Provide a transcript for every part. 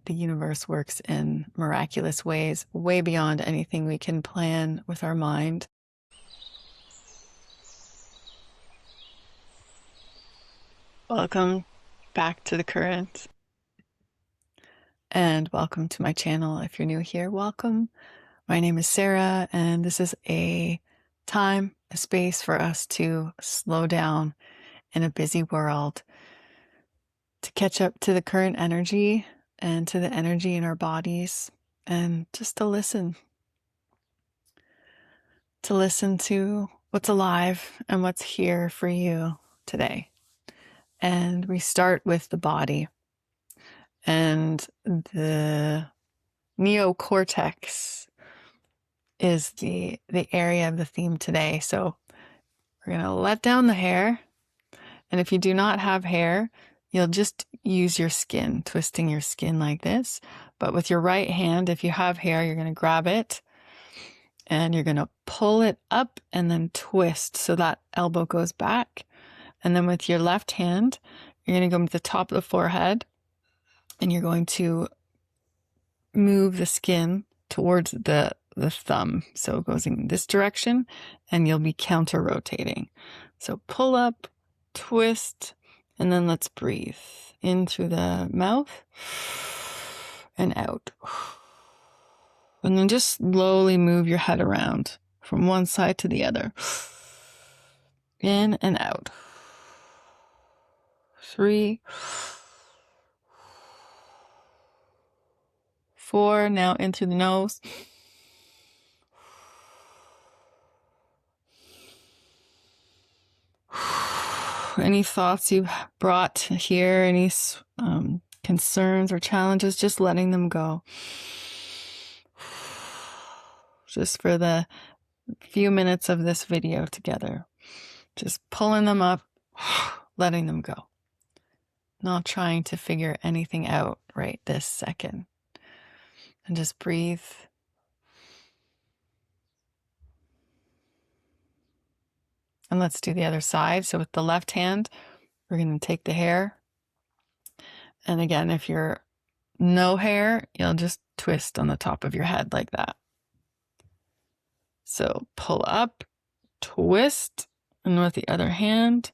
the universe works in miraculous ways, way beyond anything we can plan with our mind. Welcome back to the current, and welcome to my channel. If you're new here, welcome. My name is Sarah, and this is a time, a space for us to slow down in a busy world, to catch up to the current energy and to the energy in our bodies, and just to listen to what's alive and what's here for you today. And we start with the body, and the neocortex is the area of the theme today. So we're going to let down the hair. And if you do not have hair, you'll just use your skin, twisting your skin like this. But with your right hand, if you have hair, you're going to grab it and you're going to pull it up and then twist so that elbow goes back. And then with your left hand, you're going to go to the top of the forehead and you're going to move the skin towards the thumb. So it goes in this direction and you'll be counter rotating. So pull up, twist, and then let's breathe in through the mouth and out. And then just slowly move your head around from one side to the other. In and out. 3, 4, now in through the nose. Any thoughts you've brought here, any concerns or challenges, just letting them go. Just for the few minutes of this video together. Just pulling them up, letting them go. Not trying to figure anything out right this second. And just breathe. And let's do the other side. So with the left hand, we're going to take the hair. And again, if you're no hair, you'll just twist on the top of your head like that. So pull up, twist, and with the other hand,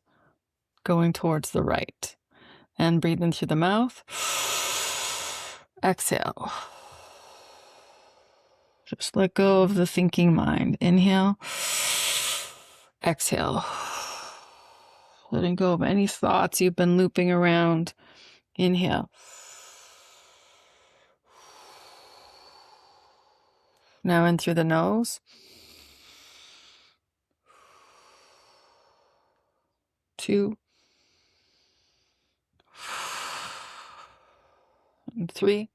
going towards the right. And breathe in through the mouth. Exhale. Just let go of the thinking mind. Inhale. Exhale. Letting go of any thoughts you've been looping around. Inhale. Now in through the nose. 2. And 3.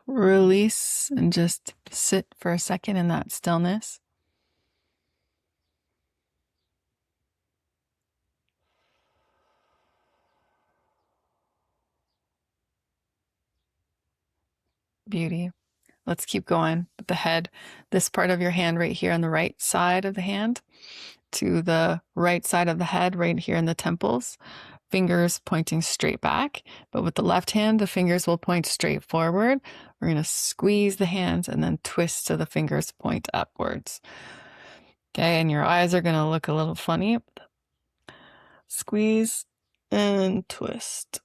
Release and just sit for a second in that stillness. Beauty. Let's keep going with the head. This part of your hand right here on the right side of the hand to the right side of the head right here in the temples. Fingers pointing straight back, but with the left hand, the fingers will point straight forward. We're going to squeeze the hands and then twist so the fingers point upwards. Okay, and your eyes are going to look a little funny. Squeeze and twist.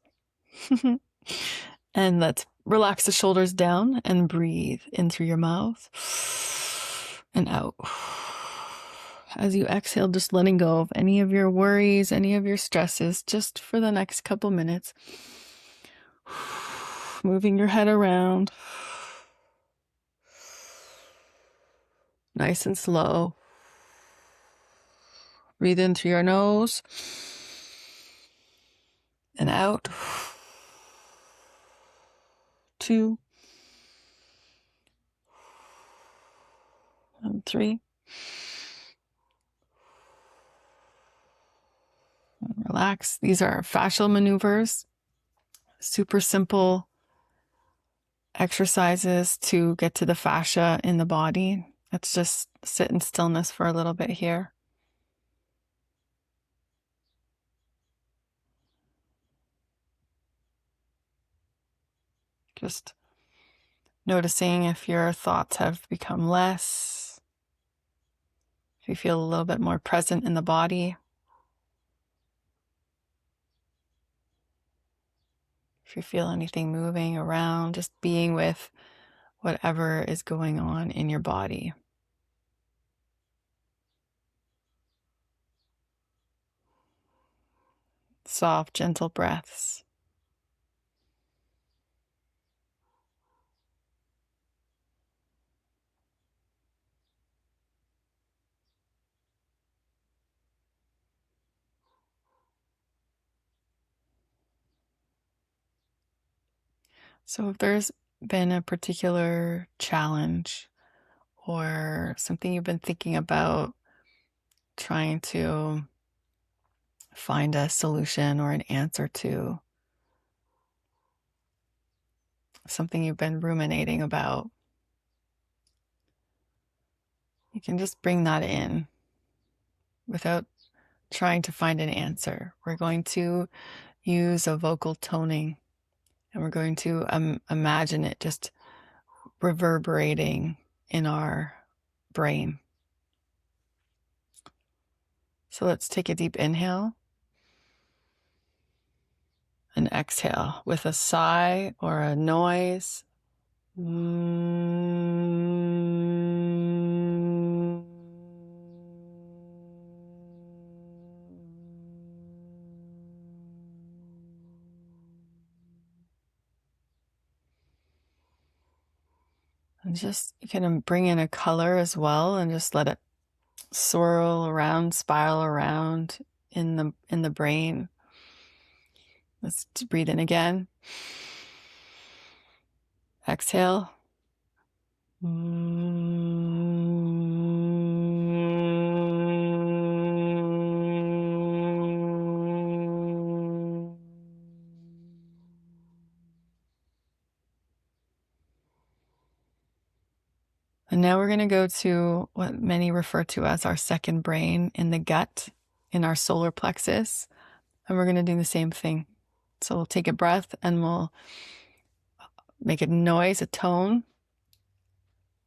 And let's relax the shoulders down and breathe in through your mouth and out. As you exhale, just letting go of any of your worries, any of your stresses, just for the next couple minutes. Moving your head around. Nice and slow. Breathe in through your nose and out. 2 and 3. And relax. These are fascial maneuvers. Super simple exercises to get to the fascia in the body. Let's just sit in stillness for a little bit here. Just noticing if your thoughts have become less, if you feel a little bit more present in the body, if you feel anything moving around, just being with whatever is going on in your body. Soft, gentle breaths. So if there's been a particular challenge or something you've been thinking about, trying to find a solution or an answer to, something you've been ruminating about, you can just bring that in without trying to find an answer. We're going to use a vocal toning, and we're going to imagine it just reverberating in our brain. So let's take a deep inhale and exhale with a sigh or a noise. And just, you can bring in a color as well and just let it swirl around, spiral around in the brain. Let's breathe in again. Exhale. And now we're going to go to what many refer to as our second brain in the gut, in our solar plexus. And we're going to do the same thing. So we'll take a breath and we'll make a noise, a tone.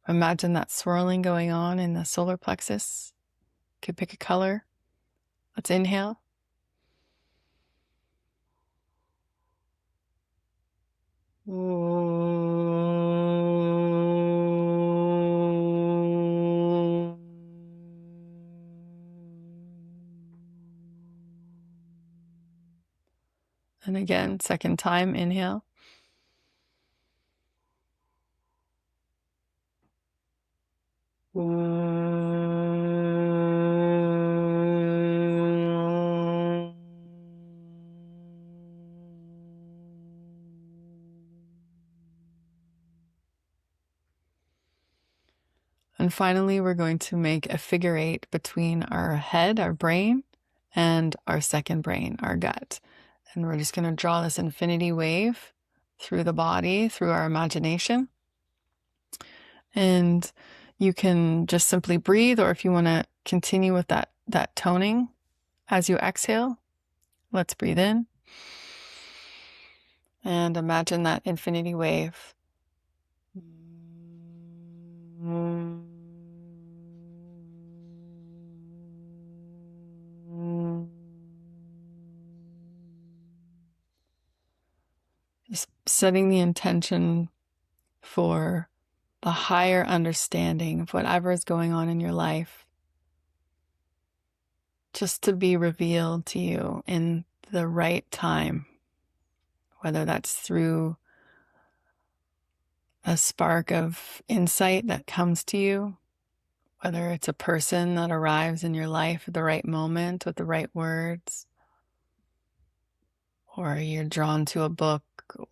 Imagine that swirling going on in the solar plexus. You could pick a color. Let's inhale. And again, second time, inhale. And finally, we're going to make a figure eight between our head, our brain, and our second brain, our gut. And we're just going to draw this infinity wave through the body, through our imagination. And you can just simply breathe, or if you want to continue with that toning as you exhale, let's breathe in. And imagine that infinity wave. Just setting the intention for the higher understanding of whatever is going on in your life, just to be revealed to you in the right time, whether that's through a spark of insight that comes to you, whether it's a person that arrives in your life at the right moment with the right words, or you're drawn to a book,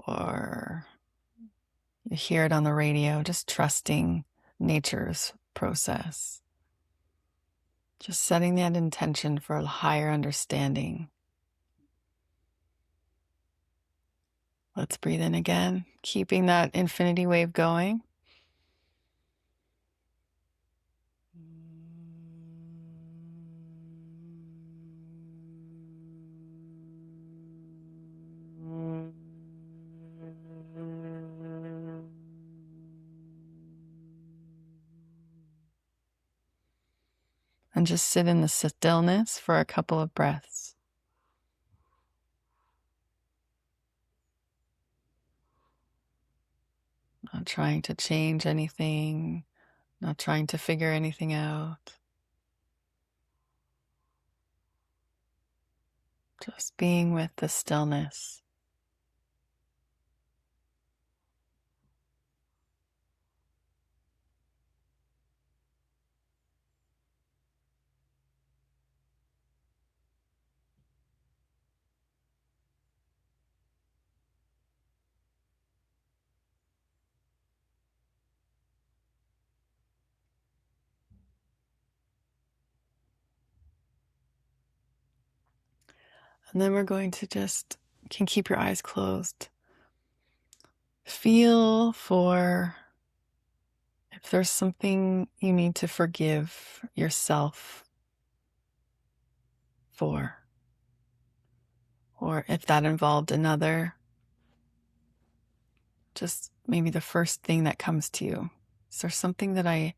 or you hear it on the radio, just trusting nature's process. Just setting that intention for a higher understanding. Let's breathe in again, keeping that infinity wave going. and just sit in the stillness for a couple of breaths. Not trying to change anything, not trying to figure anything out. Just being with the stillness. And then we're going to just, you can keep your eyes closed. Feel for if there's something you need to forgive yourself for, or if that involved another, just maybe the first thing that comes to you. Is there something that I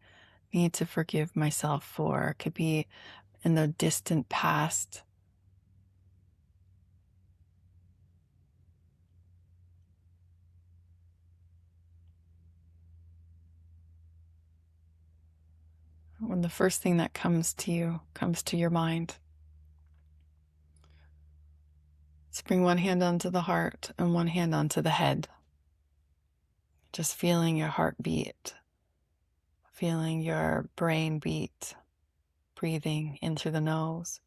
need to forgive myself for? It could be in the distant past. When the first thing that comes to you comes to your mind. Let's bring one hand onto the heart and one hand onto the head. Just feeling your heartbeat, feeling your brain beat, breathing in through the nose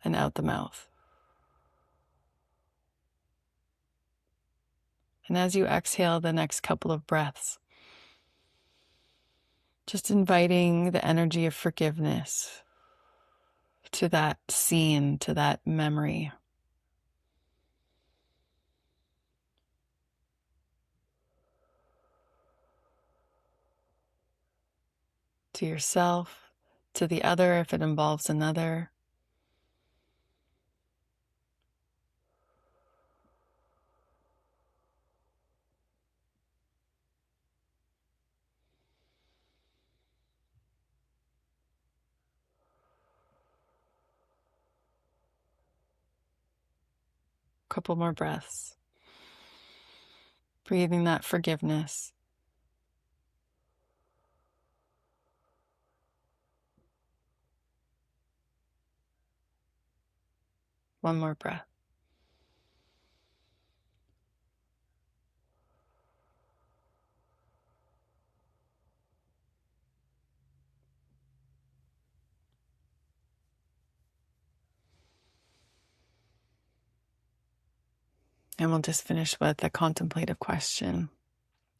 and out the mouth. And as you exhale the next couple of breaths, just inviting the energy of forgiveness to that scene, to that memory. To yourself, to the other if it involves another. Couple more breaths. Breathing that forgiveness. One more breath. And we'll just finish with a contemplative question.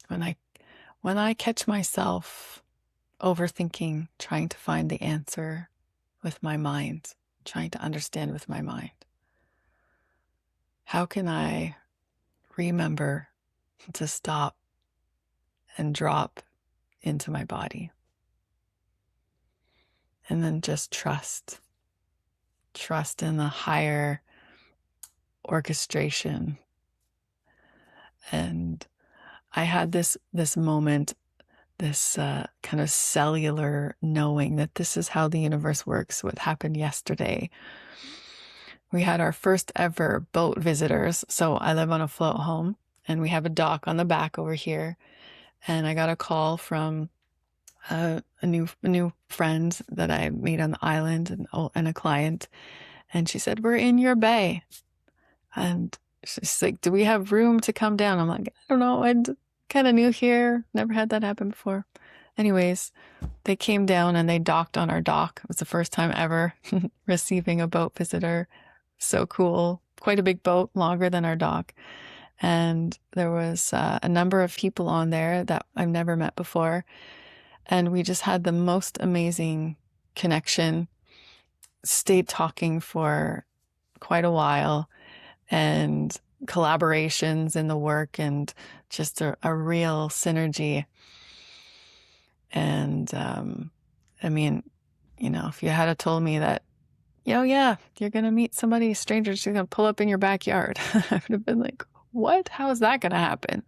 When I catch myself overthinking, trying to find the answer with my mind, trying to understand with my mind, how can I remember to stop and drop into my body? And then just trust in the higher orchestration. And I had this moment, this kind of cellular knowing that this is how the universe works. What happened yesterday, we had our first ever boat visitors. So I live on a float home and we have a dock on the back over here. And I got a call from a new friend that I made on the island and a client. And she said, "We're in your bay." And she's like, "Do we have room to come down?" I'm like, "I don't know. I'm kind of new here. Never had that happen before." Anyways, they came down and they docked on our dock. It was the first time ever receiving a boat visitor. So cool. Quite a big boat, longer than our dock. And there was a number of people on there that I've never met before. And we just had the most amazing connection, stayed talking for quite a while, and collaborations in the work, and just a real synergy. And I mean, if you had told me that, yeah, you're going to meet somebody, stranger, she's going to pull up in your backyard, I would have been like, what? How is that going to happen?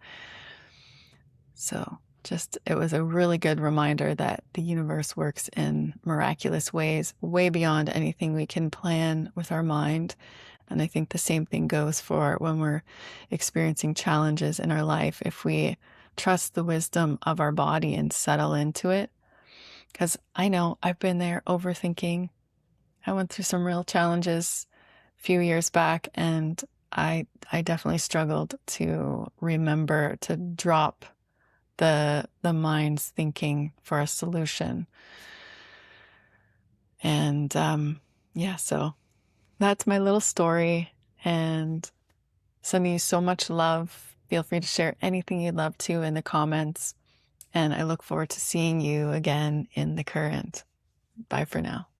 So it was a really good reminder that the universe works in miraculous ways, way beyond anything we can plan with our mind. And I think the same thing goes for when we're experiencing challenges in our life. If we trust the wisdom of our body and settle into it, because I know I've been there overthinking. I went through some real challenges a few years back, and I definitely struggled to remember to drop the mind's thinking for a solution. And yeah, so that's my little story, and sending you so much love. Feel free to share anything you'd love to in the comments, and I look forward to seeing you again in the current. Bye for now.